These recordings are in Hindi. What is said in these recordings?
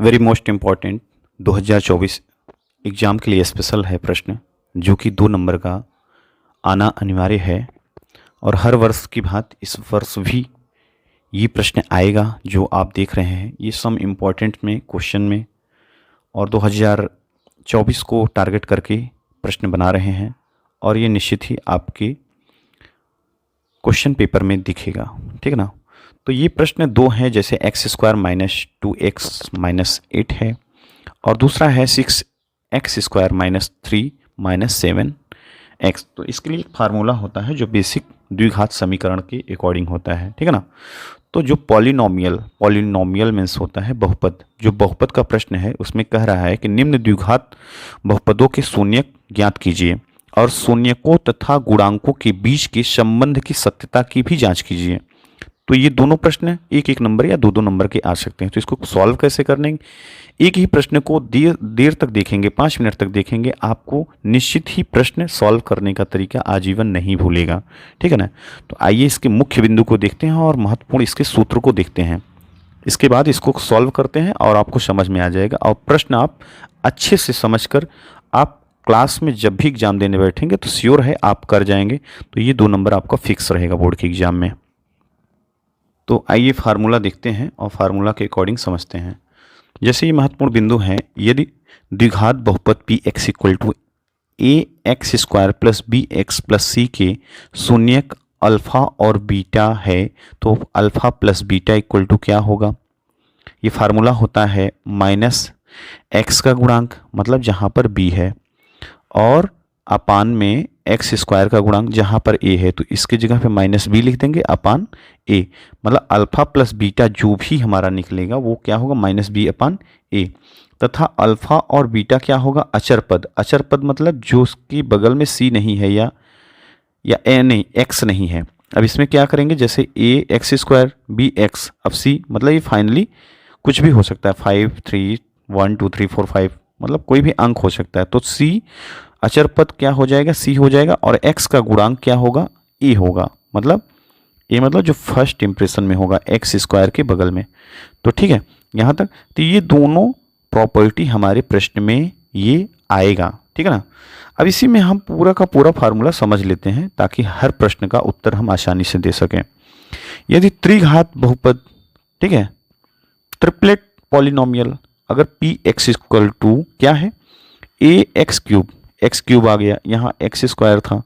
वेरी मोस्ट इम्पॉर्टेंट 2024 एग्ज़ाम के लिए स्पेशल है प्रश्न, जो कि 2 नंबर का आना अनिवार्य है। और हर वर्ष की भांति इस वर्ष भी ये प्रश्न आएगा जो आप देख रहे हैं। ये सम इम्पॉर्टेंट में क्वेश्चन में और 2024 को टारगेट करके प्रश्न बना रहे हैं, और ये निश्चित ही आपके क्वेश्चन पेपर में दिखेगा, ठीक है ना। तो ये प्रश्न 2 हैं, जैसे x² माइनस 2x माइनस 8 है, और दूसरा है 6x² माइनस 3 माइनस 7x। तो इसके लिए एक फार्मूला होता है जो बेसिक द्विघात समीकरण के अकॉर्डिंग होता है, ठीक है ना। तो जो पॉलिनोमियल मीन्स होता है बहुपद, जो बहुपद का प्रश्न है उसमें कह रहा है कि निम्न द्विघात बहुपदों के शून्यक ज्ञात कीजिए और शून्यकों तथा गुणांकों के बीच के संबंध की सत्यता की भी जांच कीजिए। तो ये दोनों प्रश्न 1-1 नंबर या 2-2 नंबर के आ सकते हैं। तो इसको सॉल्व कैसे करेंगे? एक ही प्रश्न को देर तक देखेंगे, 5 मिनट तक देखेंगे, आपको निश्चित ही प्रश्न सॉल्व करने का तरीका आजीवन नहीं भूलेगा, ठीक है ना। तो आइए इसके मुख्य बिंदु को देखते हैं और महत्वपूर्ण इसके सूत्र को देखते हैं। इसके बाद इसको सॉल्व करते हैं और आपको समझ में आ जाएगा, और प्रश्न आप अच्छे से समझकर आप क्लास में जब भी एग्जाम देने बैठेंगे तो श्योर है आप कर जाएंगे। तो ये 2 नंबर आपका फिक्स रहेगा बोर्ड के एग्जाम में। तो आइए फार्मूला देखते हैं और फार्मूला के अकॉर्डिंग समझते हैं। जैसे ये महत्वपूर्ण बिंदु है, यदि द्विघात बहुपद px equal to ax² plus bx plus c के शून्यक अल्फा और बीटा है, तो alpha plus beta equal to क्या होगा? ये फार्मूला होता है माइनस x का गुणांक, मतलब जहाँ पर b है, और अपान में x² का गुणांक जहाँ पर a है, तो इसकी जगह पे माइनस b लिख देंगे अपान a, मतलब अल्फा प्लस बीटा जो भी हमारा निकलेगा वो क्या होगा? Minus b upon a। तथा अल्फा और बीटा क्या होगा? अचर पद। अचर पद मतलब जो उसकी बगल में c नहीं है या a नहीं, x नहीं है। अब इसमें क्या करेंगे? जैसे a x² b x, अब c मतलब ये फाइनली कुछ भी हो सकता है, 5 3 1 2 3 4 5, मतलब कोई भी अंक हो सकता है। तो c अचर पद क्या हो जाएगा? c हो जाएगा, और x का गुणांक क्या होगा? a होगा, मतलब a मतलब जो फर्स्ट इंप्रेशन में होगा x² के बगल में। तो ठीक है यहाँ तक। तो ये दोनों प्रॉपर्टी हमारे प्रश्न में ये आएगा, ठीक है ना। अब इसी में हम पूरा का पूरा फार्मूला समझ लेते हैं ताकि हर प्रश्न का उत्तर हम आसानी से दे सकें। यदि त्रिघात बहुपद, ठीक है, ट्रिपलेट पॉलिनोमियल, अगर px इक्वल टू क्या है? x क्यूब आ गया, यहाँ x² था,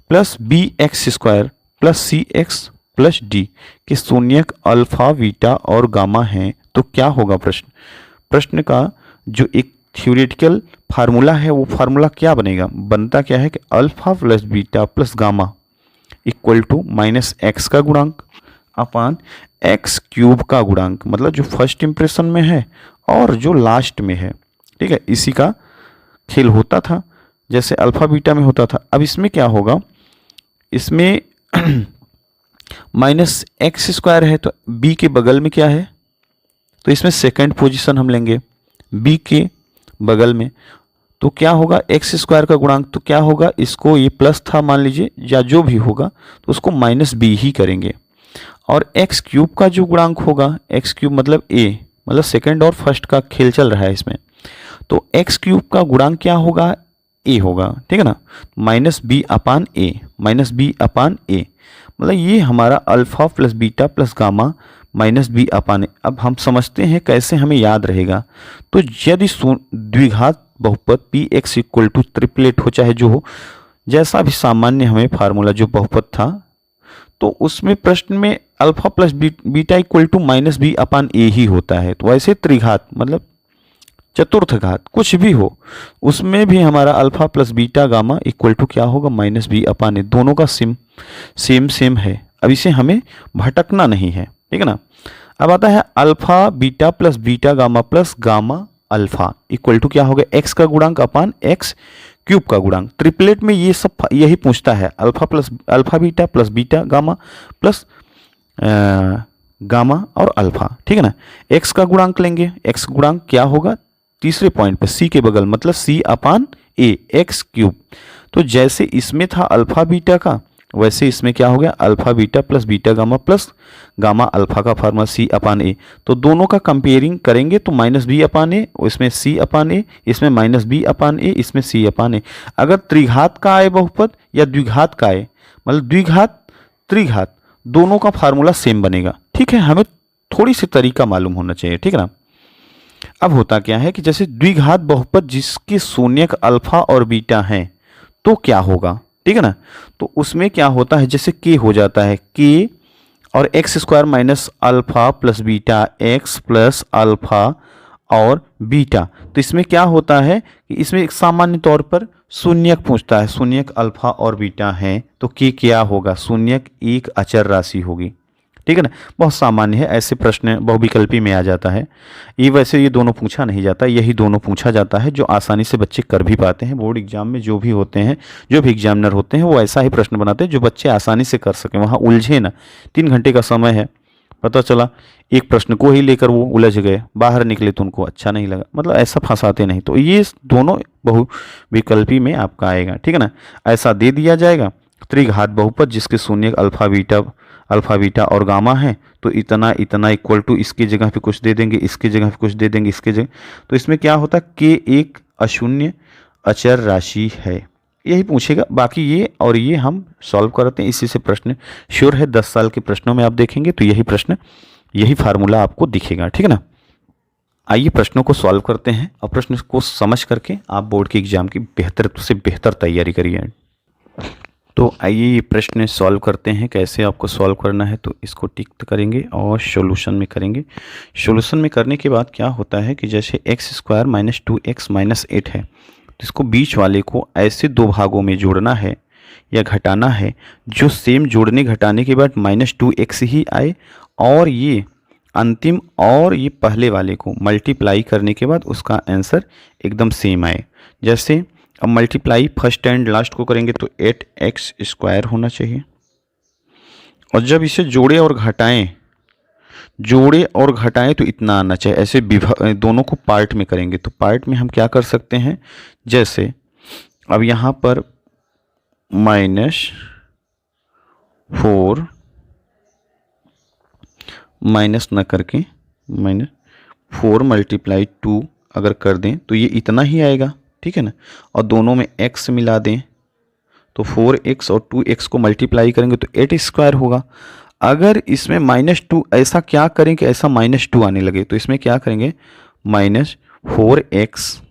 plus bx² plus cx plus d के शून्यक अल्फा बीटा और गामा हैं, तो क्या होगा? प्रश्न का जो एक थ्योरेटिकल फार्मूला है वो फार्मूला क्या बनेगा? बनता क्या है कि alpha plus beta plus gamma equal to minus x का गुणांक अपान एक्स क्यूब का गुणांक, मतलब जो फर्स्ट इंप्रेशन में है और जो लास्ट में है, ठीक है। इसी का खेल होता था जैसे अल्फा बीटा में होता था। अब इसमें क्या होगा? इसमें माइनस x² है, तो b के बगल में क्या है? तो इसमें सेकंड पोजीशन हम लेंगे b के बगल में, तो क्या होगा? x² का गुणांक तो क्या होगा? इसको ये प्लस था मान लीजिए या जो भी होगा, तो उसको माइनस b ही करेंगे। और x क्यूब का जो गुणांक होगा, x क्यूब मतलब a, मतलब सेकंड और फर्स्ट का खेल चल रहा है इसमें, तो x क्यूब का गुणांक क्या होगा? a होगा, ठीक है ना। Minus b upon a, minus b upon a, मतलब ये हमारा alpha plus beta plus gamma minus b upon a। अब हम समझते हैं कैसे हमें याद रहेगा। तो यदि द्विघात बहुपद px इक्वल टू ट्रिपलेट हो, चाहे जो हो, जैसा भी सामान्य हमें फार्मूला जो बहुपद था, तो उसमें प्रश्न में alpha plus beta equal to minus b upon a ही होता है। तो वैसे त्रिघात मतलब चतुर्थ घात कुछ भी हो, उसमें भी हमारा alpha plus beta gamma equal to क्या होगा? Minus b upon a। दोनों का सेम है। अब इसे हमें भटकना नहीं है, ठीक है ना। अब आता है alpha beta plus beta gamma plus gamma alpha equal to क्या होगा? x का गुणांक अपान x क्यूब का गुणांक। ट्रिपलेट में ये सब यही पूछता है, alpha beta plus beta gamma plus gamma और अल्फा, ठीक है ना। x का गुणांक लेंगे, x गुणांक क्या होगा? तीसरे पॉइंट पे c के बगल, मतलब c upon a, x cube. तो जैसे इसमें था अल्फा बीटा का, वैसे इसमें क्या हो गया, alpha beta plus beta gamma plus gamma alpha का फार्मूला सी अपान ए। तो दोनों का कंपेयरिंग करेंगे तो माइनस बी अपान ए, इसमें सी अपान ए, इसमें माइनस बी अपान ए, इसमें सी अपान ए। अगर त्रिघात का आए बहुपद या द्विघात का आए, मतलब द्विघात त्रिघात, दोनों का फार्मूला सेम बनेगा। ठीक है, हमें थोड़ी सी तरीका मालूम होना चाहिए। ठीक है ना। अब होता क्या है कि जैसे द्विघात बहुपद जिसके शून्यक अल्फा और बीटा हैं तो क्या होगा, ठीक है ना। तो उसमें क्या होता है, जैसे के हो जाता है के और x square minus alpha plus beta x plus alpha और बीटा। तो इसमें क्या होता है कि इसमें एक सामान्य तौर पर शून्यक पूछता है, शून्यक अल्फा और बीटा है तो के क्या होगा, शून्यक एक अचर राशि होगी। ठीक है ना, बहुत सामान्य है, ऐसे प्रश्न बहुविकल्पी में आ जाता है। ये वैसे ये दोनों पूछा नहीं जाता, यही दोनों पूछा जाता है जो आसानी से बच्चे कर भी पाते हैं। बोर्ड एग्जाम में जो भी होते हैं, जो भी एग्जामिनर होते हैं वो ऐसा ही प्रश्न बनाते हैं जो बच्चे आसानी से कर सकें, वहाँ उलझे ना। 3 घंटे का समय है, पता चला एक प्रश्न को ही लेकर वो उलझ गए, बाहर निकले तो उनको अच्छा नहीं लगा, मतलब ऐसा फंसाते नहीं। तो ये दोनों बहुविकल्पी में आपका आएगा। ठीक है ना, ऐसा दे दिया जाएगा त्रिघात बहुपद जिसके शून्य अल्फा बीटा और गामा है तो इतना इतना इक्वल टू, इसकी जगह पे कुछ दे देंगे, इसकी जगह पे कुछ दे देंगे, इसके जगह। तो इसमें क्या होता है, के एक अशून्य अचर राशि है, यही पूछेगा। बाकी ये और ये हम सॉल्व करते हैं, इसी से प्रश्न श्योर है 10 साल के प्रश्नों में आप देखेंगे तो यही प्रश्न, यही फार्मूला आपको दिखेगा। ठीक है ना। आइए प्रश्नों को सॉल्व करते हैं और प्रश्न को समझ करके आप बोर्ड के एग्जाम की बेहतर से बेहतर तैयारी करिए। तो आइए ये प्रश्न सॉल्व करते हैं। कैसे आपको सॉल्व करना है, तो इसको टिक करेंगे और सॉल्यूशन में करेंगे। सॉल्यूशन में करने के बाद क्या होता है कि जैसे x square minus 2x minus 8 है तो इसको बीच वाले को ऐसे दो भागों में जोड़ना है या घटाना है जो सेम जोड़ने घटाने के बाद -2x ही आए, और ये अंतिम और ये पहले वाले को मल्टीप्लाई करने के बाद उसका आंसर एकदम सेम आए। जैसे अब मल्टीप्लाई फर्स्ट एंड लास्ट को करेंगे तो 8x स्क्वायर होना चाहिए, और जब इसे जोड़े और घटाएं तो इतना आना चाहिए। ऐसे दोनों को पार्ट में करेंगे तो पार्ट में हम क्या कर सकते हैं, जैसे अब यहाँ पर -4 माइनस न करके -4 मल्टीप्लाई 2 अगर कर दें तो ये इतना ही आएगा। ठीक है ना, और दोनों में x मिला दें तो 4x और 2x को मल्टीप्लाई करेंगे तो 8 स्क्वायर होगा। अगर इसमें -2 ऐसा क्या करें कि ऐसा -2 आने लगे तो इसमें क्या करेंगे, -4x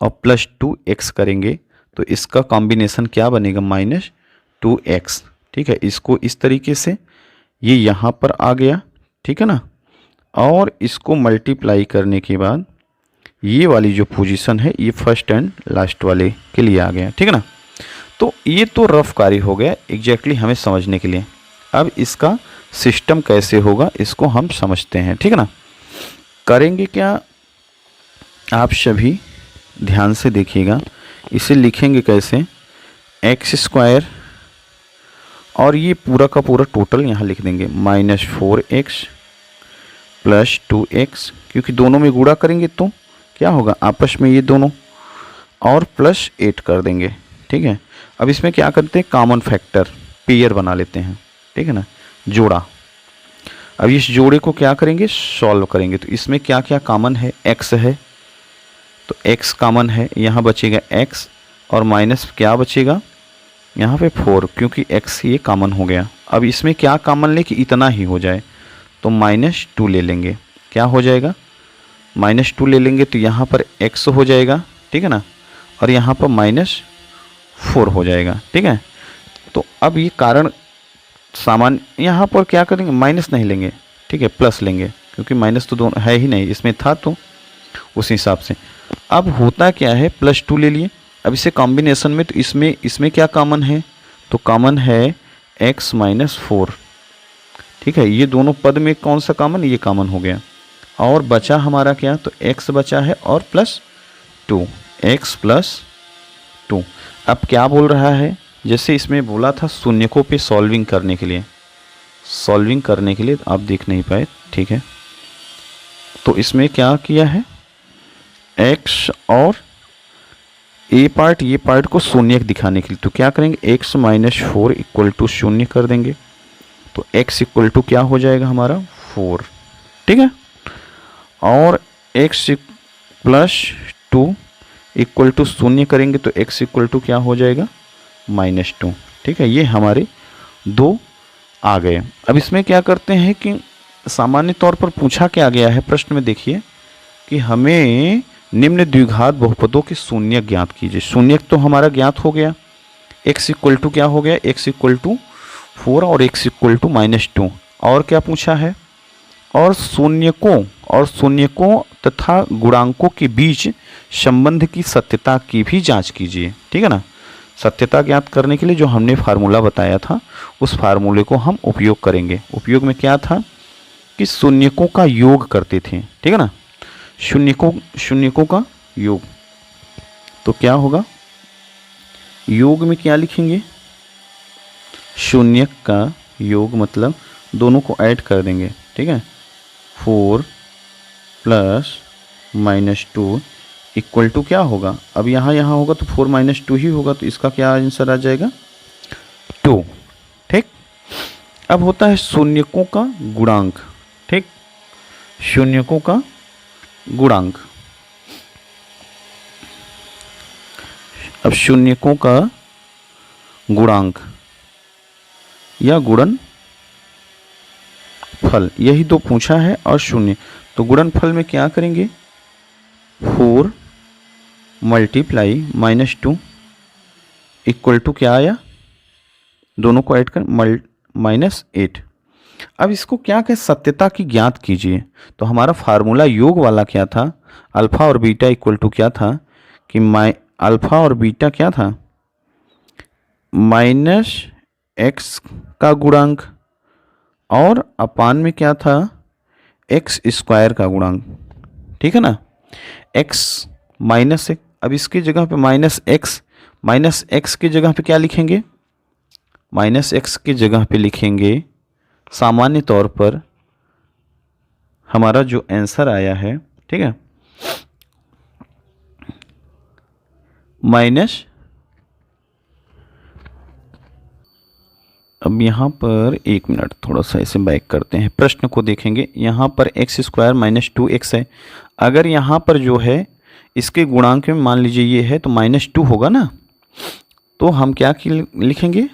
और +2x करेंगे तो इसका कॉम्बिनेशन क्या बनेगा, -2x। ठीक है, इसको इस तरीके से ये यहाँ पर आ गया। ठीक है ना, और इसको मल्टीप्लाई करने के बाद ये वाली जो पोजीशन है ये फर्स्ट एंड लास्ट वाले के लिए आ गया। ठीक है ना, तो ये तो रफ कार्य हो गया एग्जैक्टली हमें समझने के लिए। अब इसका सिस्टम कैसे होगा इसको हम समझते हैं। ठीक है ना, करेंगे क्या, आप सभी ध्यान से देखिएगा। इसे लिखेंगे कैसे, एक्स स्क्वायर और ये पूरा का पूरा टोटल यहाँ लिख देंगे -4x + 2x, क्योंकि दोनों में गुणा करेंगे तो क्या होगा आपस में ये दोनों, और +8 कर देंगे। ठीक है, अब इसमें क्या करते हैं, कॉमन फैक्टर पेयर बना लेते हैं। ठीक है ना, जोड़ा। अब इस जोड़े को क्या करेंगे, सॉल्व करेंगे। तो इसमें क्या क्या कॉमन है, x है तो x कॉमन है, यहाँ बचेगा x और माइनस क्या बचेगा यहाँ पे 4, क्योंकि x ये कॉमन हो गया। अब इसमें क्या कॉमन ले कि इतना ही हो जाए तो -2 ले लेंगे, क्या हो जाएगा, -2 ले लेंगे तो यहाँ पर x हो जाएगा। ठीक है ना, और यहाँ पर -4 हो जाएगा। ठीक है, तो अब ये कारण सामान्य, यहाँ पर क्या करेंगे, माइनस नहीं लेंगे। ठीक है, प्लस लेंगे, क्योंकि माइनस तो दोनों है ही नहीं, इसमें था तो उस हिसाब से। अब होता क्या है, +2 ले लिए। अब इसे कॉम्बिनेशन में तो इसमें क्या कॉमन है, तो कॉमन है x - 4। ठीक है, ये दोनों पद में कौन सा कॉमन, ये कॉमन हो गया, और बचा हमारा क्या, तो x बचा है और +2, x + 2। अब क्या बोल रहा है, जैसे इसमें बोला था शून्यकों पे सॉल्विंग करने के लिए आप देख नहीं पाए। ठीक है, तो इसमें क्या किया है, x और ये पार्ट को शून्य दिखाने के लिए तो क्या करेंगे, x माइनस 4 इक्वल टू शून्य कर देंगे। तो x इक्वल टू क्या हो जाएगा हमारा 4, ठीक है। और x प्लस 2 इक्वल टू शून्य करेंगे तो x इक्वल टू क्या हो जाएगा -2, ठीक है। ये हमारे दो आ गए। अब इसमें क्या करते हैं कि सामान्य तौर पर पूछा क्या गया है प्रश्न में, देखिए कि हमें निम्न द्विघात बहुपदों के शून्य ज्ञात कीजिए। शून्य तो हमारा ज्ञात हो गया, x इक्वल टू क्या हो गया, x इक्वल टू 4 और x इक्वल टू -2। और क्या पूछा है, और शून्यकों तथा गुणांकों के बीच संबंध की सत्यता की भी जांच कीजिए, ठीक है ना। सत्यता ज्ञात करने के लिए जो हमने फार्मूला बताया था उस फार्मूले को हम उपयोग करेंगे। उपयोग में क्या था कि शून्यकों का योग करते थे, ठीक है ना। शून्यकों का योग, तो क्या होगा, योग में क्या लिखेंगे, शून्य का योग मतलब दोनों को ऐड कर देंगे, ठीक है। 4 प्लस -2 इक्वल टू क्या होगा, अब यहाँ होगा तो 4 - 2 ही होगा, तो इसका क्या आंसर आ जाएगा 2, ठीक। अब होता है शून्यकों का गुणांक, ठीक, शून्यकों का गुणांक। अब शून्यकों का गुणांक या गुणनफल, यही तो पूछा है। और शून्य, तो गुणनफल में क्या करेंगे, 4 मल्टीप्लाई -2 इक्वल टू क्या आया, दोनों को ऐड कर -8। अब इसको क्या कहें, सत्यता की ज्ञात कीजिए। तो हमारा फार्मूला योग वाला क्या था, अल्फा और बीटा इक्वल टू क्या था कि अल्फा और बीटा क्या था, -x का गुणांक और अपान में क्या था, x² का गुणांक, ठीक है ना। x -1, अब इसकी जगह पे -x की जगह पे क्या लिखेंगे, -x की जगह पे लिखेंगे सामान्य तौर पर हमारा जो आंसर आया है, ठीक है, माइनस। अब यहाँ पर 1 मिनट थोड़ा सा ऐसे बैक करते हैं, प्रश्न को देखेंगे। यहाँ पर x² -2x है। अगर यहाँ पर जो है इसके गुणांक में मान लीजिए ये है तो -2 होगा ना, तो हम क्या लिखेंगे,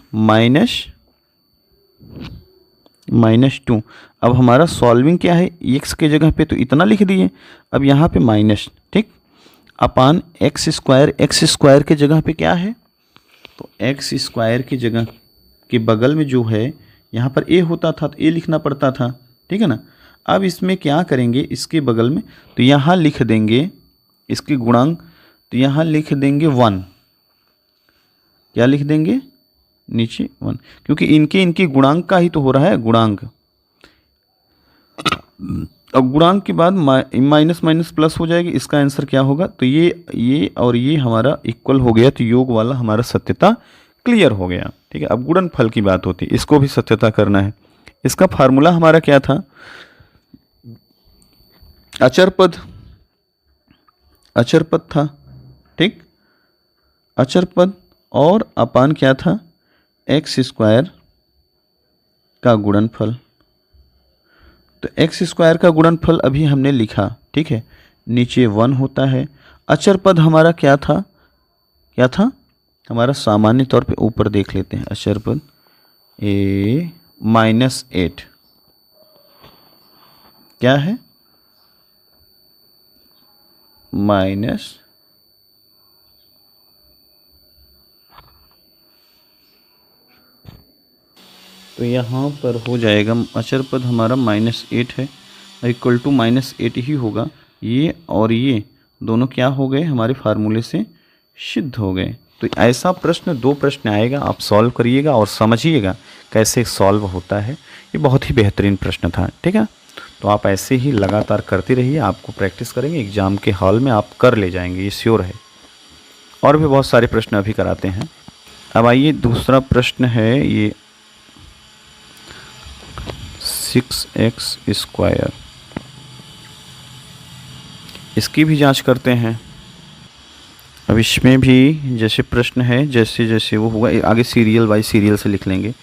-2। अब हमारा सॉल्विंग क्या है, x के जगह पे तो इतना लिख दिए, अब यहाँ पे माइनस, ठीक, अपान x² के जगह पे क्या है, तो x² की जगह के बगल में जो है यहाँ पर a होता था तो a लिखना पड़ता था, ठीक है ना। अब इसमें क्या करेंगे, इसके बगल में तो यहाँ लिख देंगे इसके गुणांक, तो यहाँ लिख देंगे 1, क्या लिख देंगे नीचे 1, क्योंकि इनके गुणांक का ही तो हो रहा है गुणांक। अब गुणांक के बाद माइनस माइनस प्लस हो जाएगी, इसका आंसर क्या होगा, तो ये और ये हमारा इक्वल हो गया, तो योग वाला हमारा सत्यता क्लियर हो गया, ठीक है। अब गुणनफल की बात होती है, इसको भी सत्यता करना है। इसका फार्मूला हमारा क्या था, अचर पद था, ठीक, अचर पद और अपान क्या था, x² का गुणनफल। तो x² का गुणनफल अभी हमने लिखा, ठीक है, नीचे 1 होता है। अचर पद हमारा क्या था, हमारा सामान्य तौर पे ऊपर देख लेते हैं, अचर पद -8 क्या है, माइनस, तो यहाँ पर हो जाएगा अचर पद हमारा -8 है, इक्वल टू -8 ही होगा। ये और ये दोनों क्या हो गए, हमारे फार्मूले से सिद्ध हो गए। तो ऐसा प्रश्न 2 प्रश्न आएगा, आप सॉल्व करिएगा और समझिएगा कैसे सॉल्व होता है। ये बहुत ही बेहतरीन प्रश्न था, ठीक है। तो आप ऐसे ही लगातार करते रहिए, आपको प्रैक्टिस करेंगे, एग्ज़ाम के हॉल में आप कर ले जाएंगे, ये श्योर है। और भी बहुत सारे प्रश्न अभी कराते हैं। अब आइए दूसरा प्रश्न है, ये 6x², इसकी भी जांच करते हैं। अब अब इसमें भी जैसे प्रश्न है, जैसे जैसे वो होगा आगे सीरियल बाई सीरियल से लिख लेंगे।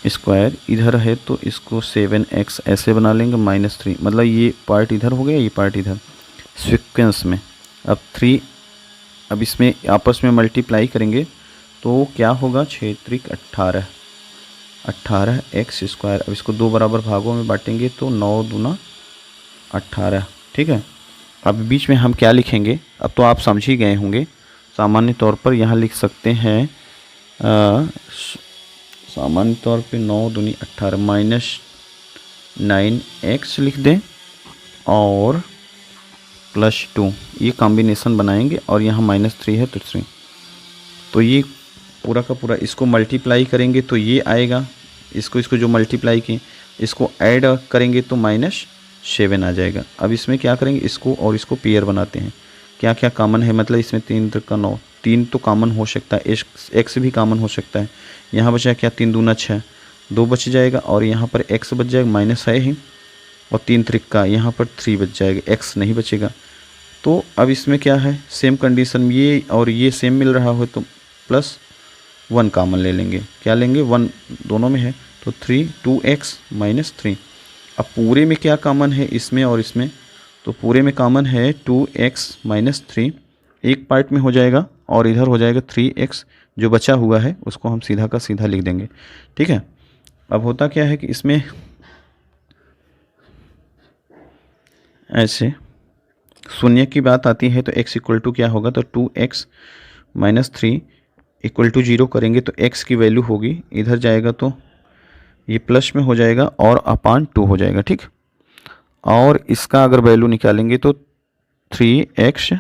स्क्वायर इधर है तो इसको 7x ऐसे बना लेंगे, -3, मतलब ये पार्ट इधर हो गया, ये पार्ट इधर सीक्वेंस में। अब 3, अब इसमें आपस में मल्टीप्लाई करेंगे तो क्या होगा, 6 त्रिक 18, 18x²। अब इसको 2 बराबर भागों में बांटेंगे तो 9 दूना 18, ठीक है। अब बीच में हम क्या लिखेंगे, अब तो आप समझ ही गए होंगे। सामान्य तौर पर यहाँ लिख सकते हैं, सामान्य तौर पे 9 दूनी 18 -9x लिख दें और +2, ये कॉम्बिनेशन बनाएंगे और यहाँ -3 है तो 3, तो ये पूरा का पूरा इसको मल्टीप्लाई करेंगे तो ये आएगा, इसको जो मल्टीप्लाई की इसको ऐड करेंगे तो -7 आ जाएगा। अब इसमें क्या करेंगे, इसको और इसको पेयर बनाते हैं। क्या क्या कॉमन है, मतलब इसमें 3 तक का 9, 3 तो कॉमन हो सकता है, x भी कॉमन हो सकता है। यहाँ बचा क्या, 3 दूना 6, 2 बच जाएगा और यहाँ पर x बच जाएगा, माइनस है ही, और 3 त्रिक का यहाँ पर 3 बच जाएगा, x नहीं बचेगा। तो अब इसमें क्या है, सेम कंडीशन, ये और ये सेम मिल रहा हो तो +1 कॉमन ले लेंगे। क्या लेंगे, 1 दोनों में है तो 2x -3। अब पूरे में क्या कॉमन है, इसमें और इसमें, तो पूरे में कॉमन है 2x -3, एक पार्ट में हो जाएगा और इधर हो जाएगा 3x, जो बचा हुआ है उसको हम सीधा का सीधा लिख देंगे, ठीक है। अब होता क्या है कि इसमें ऐसे शून्य की बात आती है तो x इक्वल टू क्या होगा, तो 2x -3 इक्वल टू 0 करेंगे तो x की वैल्यू होगी, इधर जाएगा तो ये प्लस में हो जाएगा और अपान 2 हो जाएगा, ठीक। और इसका अगर वैल्यू निकालेंगे तो 3x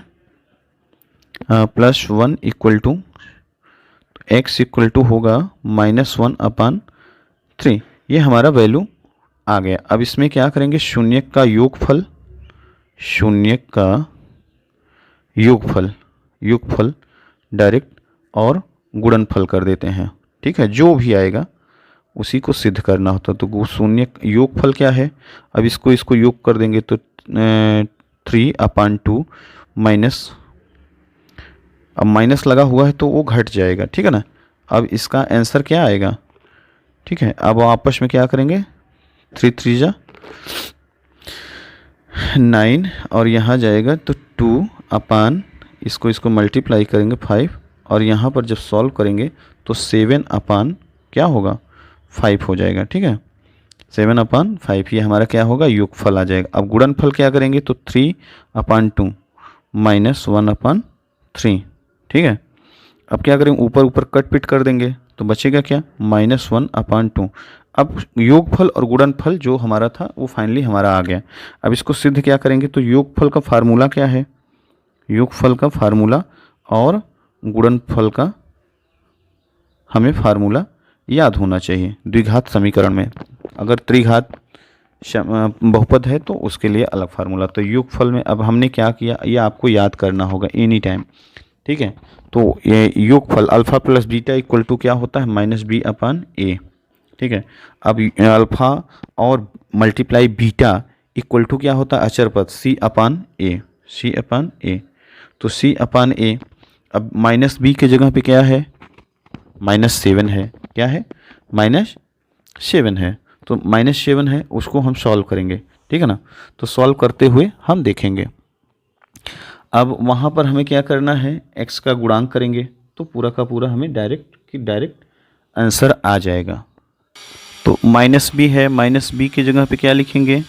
+1 equal to x equal to होगा -1/3, ये हमारा वैल्यू आ गया। अब इसमें क्या करेंगे, शून्य का योगफल, शून्य का योगफल डायरेक्ट और गुणनफल कर देते हैं, ठीक है। जो भी आएगा उसी को सिद्ध करना होता, तो शून्य योगफल क्या है, अब इसको योग कर देंगे तो 3/2 माइनस, अब माइनस लगा हुआ है तो वो घट जाएगा, ठीक है ना। अब इसका आंसर क्या आएगा, ठीक है। अब आपस में क्या करेंगे, 3 3 जा 9 और यहाँ जाएगा तो 2/, इसको मल्टीप्लाई करेंगे 5, और यहाँ पर जब सॉल्व करेंगे तो 7/, क्या होगा, 5 हो जाएगा, ठीक है। 7/5 ये हमारा क्या होगा, योगफल आ जाएगा। अब गुणनफल क्या करेंगे तो 3/2 -1/3, ठीक है। अब क्या करेंगे, ऊपर ऊपर कट पिट कर देंगे तो बचेगा क्या, -1/2। अब योगफल और गुणनफल जो हमारा था वो फाइनली हमारा आ गया। अब इसको सिद्ध क्या करेंगे, तो योगफल का फार्मूला क्या है, योगफल का फार्मूला और गुणनफल का हमें फार्मूला याद होना चाहिए। द्विघात समीकरण में अगर त्रिघात बहुपद है तो उसके लिए अलग फार्मूला। तो योगफल में अब हमने क्या किया, ये आपको याद करना होगा एनी टाइम, ठीक है। तो ये योगफल alpha plus beta equal to क्या होता है, -b/a, ठीक है। अब अल्फा और मल्टीप्लाई बीटा इक्वल टू क्या होता है, अचर पद c/a, c/a, तो c/a। अब -b के जगह पे क्या है, -7 है, क्या है, -7 है, तो -7 है, उसको हम सॉल्व करेंगे, ठीक है ना। तो सॉल्व करते हुए हम देखेंगे। अब वहाँ पर हमें क्या करना है, x का गुणांक करेंगे तो पूरा का पूरा हमें डायरेक्ट आंसर आ जाएगा। तो -b है, -b की जगह पे क्या लिखेंगे,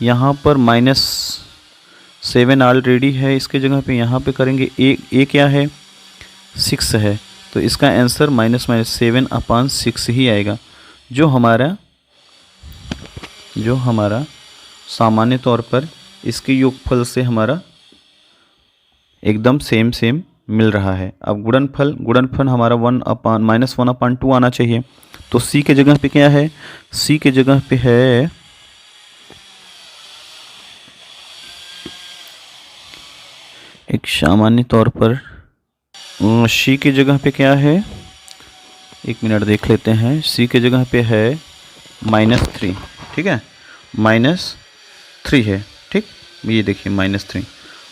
यहाँ पर -7 ऑलरेडी है, इसके जगह पे यहाँ पे करेंगे a क्या है, 6 है, तो इसका आंसर -7/6 ही आएगा, जो हमारा सामान्य तौर पर इसके योगफल से हमारा एकदम सेम मिल रहा है। अब गुणनफल हमारा -1/2 आना चाहिए, तो c के जगह पे क्या है, c के जगह पे है एक सामान्य तौर पर c की जगह पे क्या है, एक मिनट देख लेते हैं, c के जगह पे है -3, ठीक है, -3 है, ठीक, ये देखिए -3,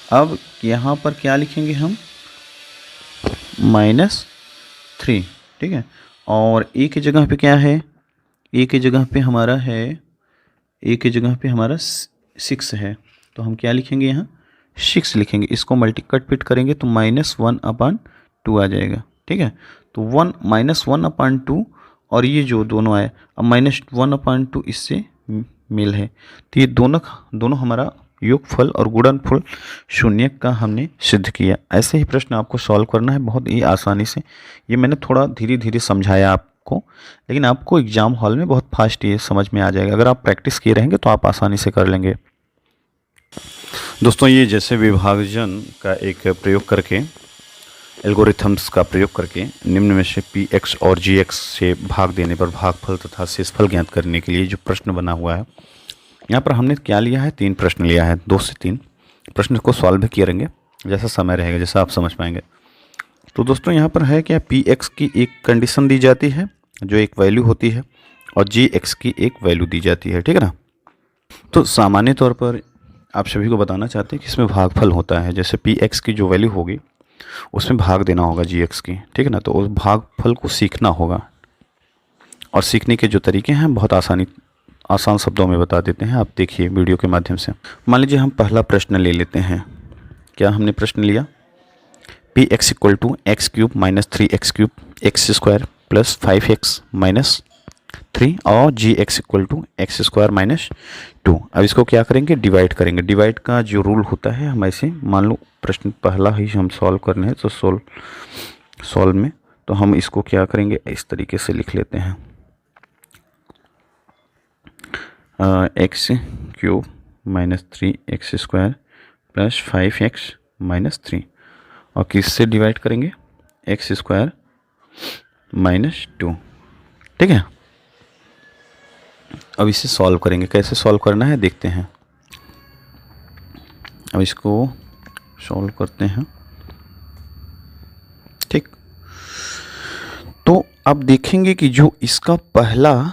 अब यहाँ पर क्या लिखेंगे हम, -3, ठीक है। और ए की जगह पे क्या है, ए की जगह पे हमारा है, ए की जगह पे हमारा 6 है, तो हम क्या लिखेंगे यहाँ 6 लिखेंगे। इसको कट पिट करेंगे तो -1/2 आ जाएगा, ठीक है। तो -1/2 और ये जो दोनों आए, अब -1/2 इससे मेल है, तो ये दोनों हमारा योगफल और गुणनफल शून्य का हमने सिद्ध किया। ऐसे ही प्रश्न आपको सॉल्व करना है बहुत ही आसानी से। ये मैंने थोड़ा धीरे धीरे समझाया आपको, लेकिन आपको एग्जाम हॉल में बहुत फास्ट ये समझ में आ जाएगा। अगर आप प्रैक्टिस किए रहेंगे तो आप आसानी से कर लेंगे। दोस्तों, ये जैसे विभाजन का एक प्रयोग करके, एल्गोरिथम्स का प्रयोग करके निम्न में से px और gx से भाग देने पर भागफल तथा शेषफल ज्ञात करने के लिए जो प्रश्न बना हुआ है, यहाँ पर हमने क्या लिया है, 3 प्रश्न लिया है। 2 से 3 प्रश्न को सॉल्व भी किए रहेंगे, जैसा समय रहेगा, जैसा आप समझ पाएंगे। तो दोस्तों, यहाँ पर है क्या, px की एक कंडीशन दी जाती है जो एक वैल्यू होती है, और gx की एक वैल्यू दी जाती है, ठीक है ना। तो सामान्य तौर पर आप सभी को बताना चाहते हैं कि इसमें भागफल होता है। जैसे px की जो वैल्यू होगी उसमें भाग देना होगा gx की, ठीक है ना। तो उस भागफल को सीखना होगा, और सीखने के जो तरीके हैं बहुत आसान शब्दों में बता देते हैं। आप देखिए वीडियो के माध्यम से। मान लीजिए हम पहला प्रश्न ले लेते हैं। क्या हमने प्रश्न लिया, px = x³ - 3x³ x² + 5x - 3 और gx = x² - 2। अब इसको क्या करेंगे, डिवाइड करेंगे। डिवाइड का जो रूल होता है, हम ऐसे मान लो प्रश्न पहला ही हम सॉल्व करने हैं, तो सॉल्व में तो हम इसको क्या करेंगे, इस तरीके से लिख लेते हैं, x³ - 3x² + 5x - 3, और किससे डिवाइड करेंगे, x² - 2, ठीक है। अब इसे सॉल्व करेंगे। कैसे सॉल्व करना है देखते हैं। अब इसको सॉल्व करते हैं, ठीक। तो अब देखेंगे कि जो इसका पहला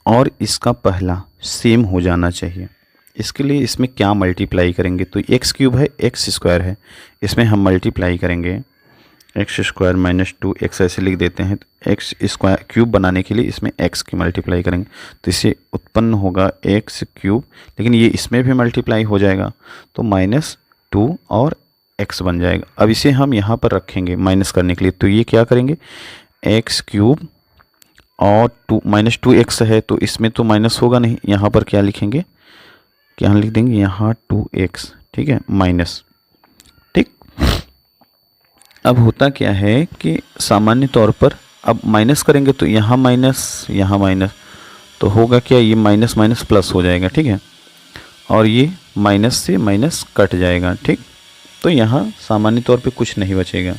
और इसका पहला सेम हो जाना चाहिए। इसके लिए इसमें क्या मल्टीप्लाई करेंगे, तो x³ है, x² है, इसमें हम मल्टीप्लाई करेंगे x² - 2x ऐसे लिख देते हैं। तो x² बनाने के लिए इसमें x की मल्टीप्लाई करेंगे, तो इससे उत्पन्न होगा x³, लेकिन ये इसमें भी मल्टीप्लाई हो जाएगा, तो -2 और x बन जाएगा। अब इसे हम यहाँ पर रखेंगे माइनस करने के लिए, तो ये क्या करेंगे, x³ और -2x है, तो इसमें तो माइनस होगा नहीं, यहाँ पर क्या लिखेंगे, क्या लिख देंगे यहाँ 2x, ठीक है, माइनस, ठीक। अब होता क्या है कि सामान्य तौर पर अब माइनस करेंगे तो यहाँ माइनस, यहाँ माइनस, तो होगा क्या, ये माइनस माइनस प्लस हो जाएगा, ठीक है, और ये माइनस से माइनस कट जाएगा, ठीक। तो यहाँ सामान्य तौर पे कुछ नहीं बचेगा।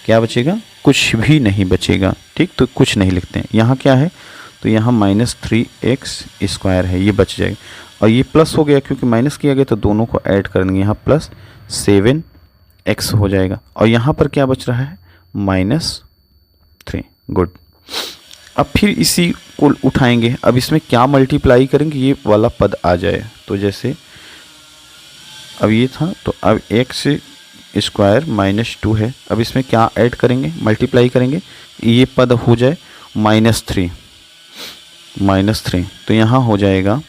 क्या बचेगा, कुछ भी नहीं बचेगा, ठीक। तो कुछ नहीं लिखते हैं। यहाँ क्या है, तो यहाँ -3x² है, ये बच जाएगा, और ये प्लस हो गया क्योंकि माइनस किया गया, तो दोनों को ऐड कर देंगे, यहाँ +7x हो जाएगा, और यहाँ पर क्या बच रहा है, -3। गुड। अब फिर इसी को उठाएंगे। अब इसमें क्या मल्टीप्लाई करेंगे, ये वाला पद आ जाए, तो जैसे अब ये था, तो अब x² - 2 है, अब इसमें क्या ऐड करेंगे, मल्टीप्लाई करेंगे, ये पद हो जाए -3, तो यहाँ हो जाएगा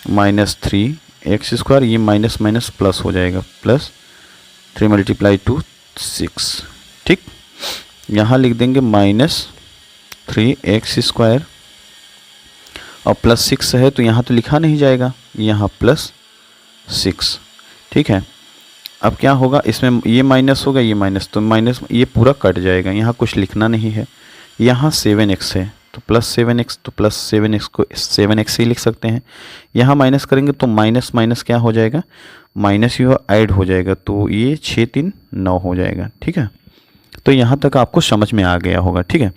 -3x², ये माइनस माइनस प्लस हो जाएगा, +3 × 2 6, ठीक। यहाँ लिख देंगे -3x² और +6 है, तो यहाँ तो लिखा नहीं जाएगा, यहाँ +6, ठीक है। अब क्या होगा, इसमें ये माइनस होगा, ये माइनस, तो माइनस ये पूरा कट जाएगा, यहाँ कुछ लिखना नहीं है। यहाँ 7x है, तो +7x, तो +7x को 7x ही लिख सकते हैं। यहाँ माइनस करेंगे तो माइनस माइनस क्या हो जाएगा, माइनस ही ऐड हो जाएगा, तो ये 6 3 9 हो जाएगा, ठीक है। तो यहाँ तक आपको समझ में आ गया होगा, ठीक है।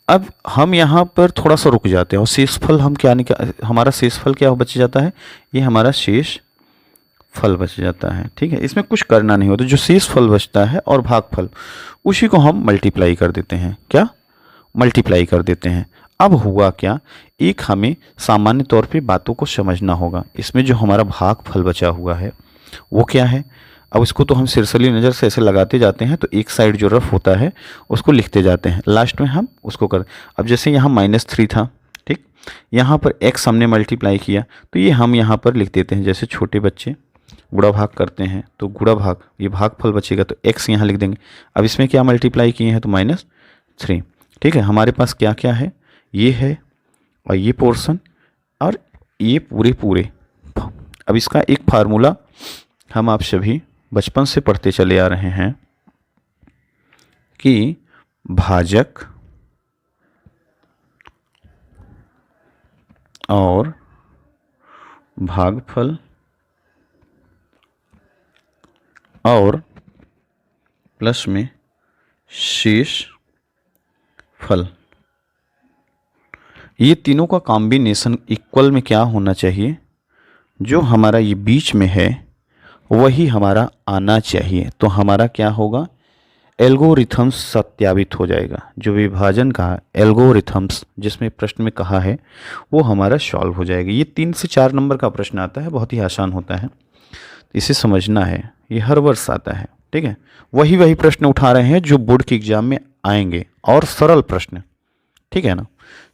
अब हम यहाँ पर थोड़ा सा रुक जाते हैं, और शेषफल हम क्या हमारा शेषफल क्या बच जाता है, ये हमारा शेष फल बच जाता है, ठीक है। इसमें कुछ करना नहीं होता, जो शेष फल बचता है और भागफल, उसी को हम मल्टीप्लाई कर देते हैं। क्या मल्टीप्लाई कर देते हैं। अब हुआ क्या, एक हमें सामान्य तौर पे बातों को समझना होगा। इसमें जो हमारा भागफल बचा हुआ है, वो क्या है, अब इसको तो हम सिरसली नज़र से ऐसे लगाते जाते हैं, तो एक साइड जो रफ होता है उसको लिखते जाते हैं, लास्ट में हम उसको कर। अब जैसे यहाँ -3 था, ठीक, यहाँ पर x हमने मल्टीप्लाई किया, तो ये हम यहाँ पर लिख देते हैं, जैसे छोटे बच्चे गुणा भाग करते हैं तो गुणा भाग, ये भागफल बचेगा तो x यहाँ लिख देंगे। अब इसमें क्या मल्टीप्लाई किए हैं तो -3, ठीक है। हमारे पास क्या क्या है, ये है और ये पोर्शन और ये पूरे। अब इसका एक फार्मूला हम आप सभी बचपन से पढ़ते चले आ रहे हैं कि भाजक और भागफल और प्लस में शेष फल, ये तीनों का कॉम्बिनेशन इक्वल में क्या होना चाहिए, जो हमारा ये बीच में है वही हमारा आना चाहिए। तो हमारा क्या होगा, एल्गोरिथम्स सत्यापित हो जाएगा। जो विभाजन का एल्गोरिथम्स जिसमें प्रश्न में कहा है वो हमारा सॉल्व हो जाएगा। ये 3 से 4 नंबर का प्रश्न आता है, बहुत ही आसान होता है, इसे समझना है, ये हर वर्ष आता है, ठीक है। वही प्रश्न उठा रहे हैं जो बोर्ड के एग्जाम में आएंगे, और सरल प्रश्न, ठीक है ना,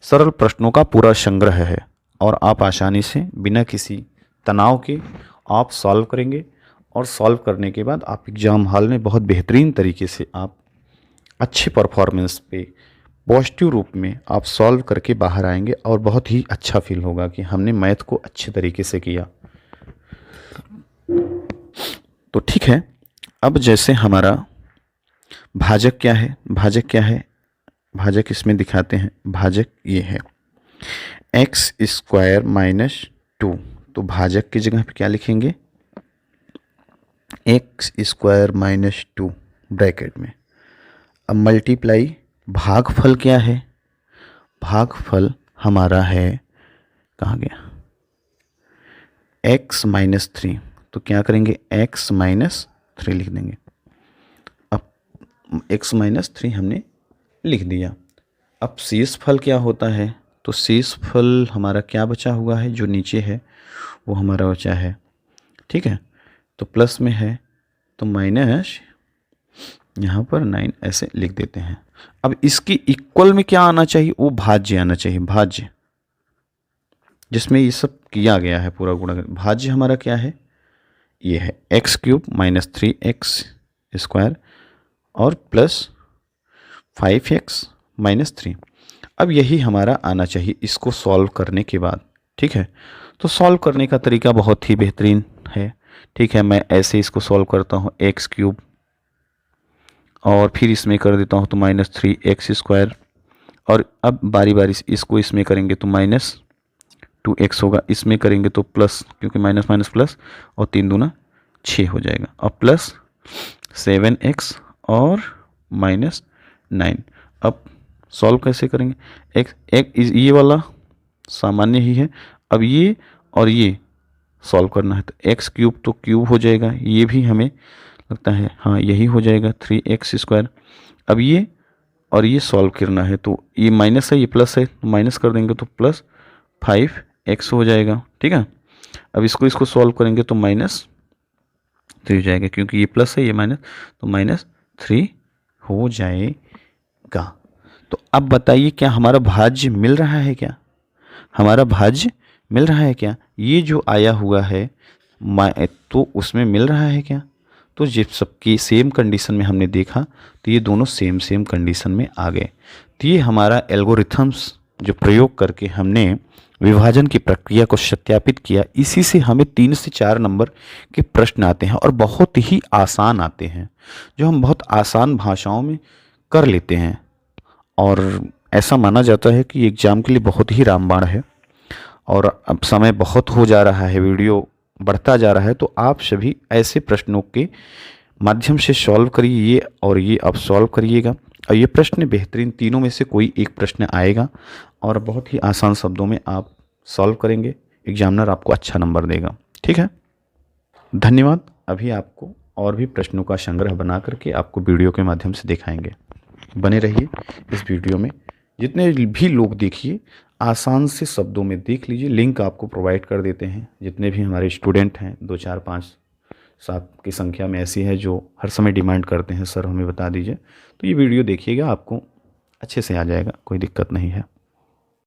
सरल प्रश्नों का पूरा संग्रह है, और आप आसानी से बिना किसी तनाव के आप सॉल्व करेंगे, और सॉल्व करने के बाद आप एग्ज़ाम हॉल में बहुत बेहतरीन तरीके से आप अच्छे परफॉर्मेंस पे पॉजिटिव रूप में आप सॉल्व करके बाहर आएंगे, और बहुत ही अच्छा फील होगा कि हमने मैथ को अच्छे तरीके से किया। तो ठीक है, अब जैसे हमारा भाजक क्या है, भाजक इसमें दिखाते हैं। भाजक ये है x² - 2, तो भाजक की जगह पे क्या लिखेंगे, x² - 2 ब्रैकेट में। अब मल्टीप्लाई, भागफल क्या है, भागफल हमारा है, कहाँ गया, x - 3, तो क्या करेंगे, x - 3 लिख देंगे। अब x - 3 हमने लिख दिया। अब शेष फल क्या होता है, तो शेष फल हमारा क्या बचा हुआ है, जो नीचे है वो हमारा बचा है, ठीक है। तो प्लस में है तो माइनस यहाँ पर 9 ऐसे लिख देते हैं। अब इसकी इक्वल में क्या आना चाहिए, वो भाज्य आना चाहिए, भाज्य जिसमें ये सब किया गया है पूरा गुणा। भाज्य हमारा क्या है, ये है x³ - 3x² और प्लस 5x - 3। अब यही हमारा आना चाहिए इसको सॉल्व करने के बाद, ठीक है। तो सॉल्व करने का तरीका बहुत ही बेहतरीन है, ठीक है। मैं ऐसे इसको सॉल्व करता हूँ, x³ और फिर इसमें कर देता हूँ तो -3x², और अब बारी बारी से इसको इसमें करेंगे तो -2x होगा, इसमें करेंगे तो प्लस, क्योंकि माइनस माइनस प्लस, और 3 दूना 6 हो जाएगा, और प्लस 7x और -9। अब सॉल्व कैसे करेंगे, एक ये वाला सामान्य ही है, अब ये और ये सॉल्व करना है, तो x³ तो क्यूब हो जाएगा, ये भी हमें लगता है हाँ यही हो जाएगा 3x²। अब ये और ये सॉल्व करना है, तो ये माइनस है ये प्लस है, तो माइनस कर देंगे तो प्लस 5x हो जाएगा, ठीक है। अब इसको सॉल्व करेंगे तो -3 हो जाएगा, क्योंकि ये प्लस है ये माइनस, तो -3 हो जाएगा। तो अब बताइए क्या हमारा भाज्य मिल रहा है, क्या हमारा भाज्य मिल रहा है क्या, ये जो आया हुआ है तो उसमें मिल रहा है क्या। तो जब सबकी सेम कंडीशन में हमने देखा तो ये दोनों सेम कंडीशन में आ गए। तो ये हमारा एल्गोरिथम्स जो प्रयोग करके हमने विभाजन की प्रक्रिया को सत्यापित किया, इसी से हमें 3 से 4 नंबर के प्रश्न आते हैं, और बहुत ही आसान आते हैं, जो हम बहुत आसान भाषाओं में कर लेते हैं। और ऐसा माना जाता है कि एग्ज़ाम के लिए बहुत ही रामबाण है, और अब समय बहुत हो जा रहा है, वीडियो बढ़ता जा रहा है, तो आप सभी ऐसे प्रश्नों के माध्यम से सॉल्व करिए, ये और ये आप सॉल्व करिएगा, और ये प्रश्न बेहतरीन, तीनों में से कोई एक प्रश्न आएगा, और बहुत ही आसान शब्दों में आप सॉल्व करेंगे, एग्जामिनर आपको अच्छा नंबर देगा, ठीक है। धन्यवाद। अभी आपको और भी प्रश्नों का संग्रह बना करके आपको वीडियो के माध्यम से दिखाएंगे। बने रहिए इस वीडियो में, जितने भी लोग देखिए आसान से शब्दों में देख लीजिए, लिंक आपको प्रोवाइड कर देते हैं, जितने भी हमारे स्टूडेंट हैं 2 4 5 आपकी संख्या में ऐसी है जो हर समय डिमांड करते हैं सर हमें बता दीजिए, तो ये वीडियो देखिएगा, आपको अच्छे से आ जाएगा, कोई दिक्कत नहीं है।